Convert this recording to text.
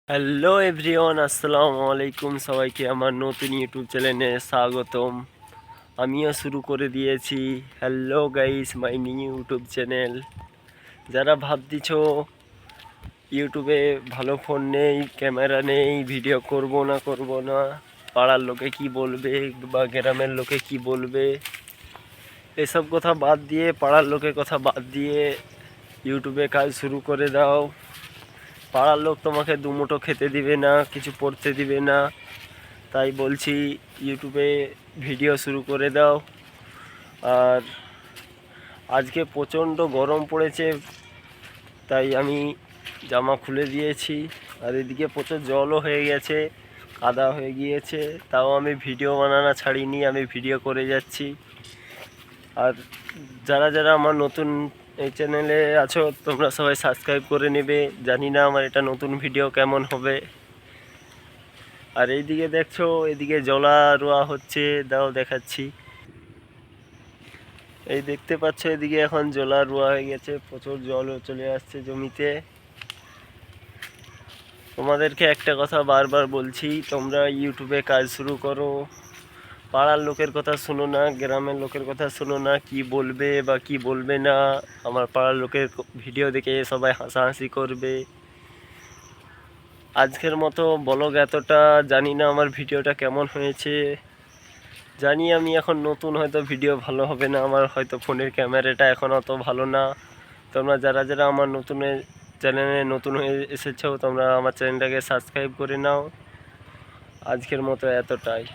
Hello everyone, আসসালামু আলাইকুম। সবাইকে আমার নতুন ইউটিউব চ্যানেলে স্বাগতম। আমিও শুরু করে দিয়েছি। Hello guys, my new YouTube channel. যারা ভাবতেছো ইউটিউবে ভালো ফোন নেই, ক্যামেরা নেই, ভিডিও করব না, পাড়ার লোকে কি বলবে বা গ্রামের লোকে কি বলবে, এসব কথা বাদ দিয়ে, পাড়ার লোকের কথা বাদ দিয়ে ইউটিউবে কাজ শুরু করে দাও। পাড়ার লোক তোমাকে দুমুঠো খেতে দিবে না, কিছু পড়তে দিবে না। তাই বলছি ইউটিউবে ভিডিও শুরু করে দাও। আর আজকে প্রচণ্ড গরম পড়েছে, তাই আমি জামা খুলে দিয়েছি। আর এদিকে প্রচুর জলও হয়ে গেছে, কাদা হয়ে গিয়েছে, তাও আমি ভিডিও বানানো ছাড়িনি, আমি ভিডিও করে যাচ্ছি। আর যারা যারা আমার নতুন এই চ্যানেলে আছো, তোমরা সবাই সাবস্ক্রাইব করে নেবে। জানি না আমার এটা নতুন ভিডিও কেমন হবে। আর এইদিকে দেখছো, এদিকে জলা রোয়া হচ্ছে, দাও দেখাচ্ছি। এই দেখতে পাচ্ছ, এদিকে এখন জলা রোয়া হয়ে গেছে, প্রচুর জলও চলে আসছে জমিতে। তোমাদেরকে একটা কথা বারবার বলছি, তোমরা ইউটিউবে কাজ শুরু করো। পাড়ার লোকের কথা শোনো না, গ্রামের লোকের কথা শোনো না, কি বলবে বা কি বলবে না। আমার পাড়ার লোকের ভিডিও দেখে সবাই হাসাহাসি করবে। আজকের মতো ব্লগ এতটা। জানি না আমার ভিডিওটা কেমন হয়েছে। জানি আমি এখন নতুন, হয়তো ভিডিও ভালো হবে না, আমার হয়তো ফোনের ক্যামেরাটা এখন অত ভালো না। তোমরা যারা যারা আমার চ্যানেলে নতুন হয়ে এসেছো, তোমরা আমার চ্যানেলটাকে সাবস্ক্রাইব করে নাও। আজকের মতো এতটাই।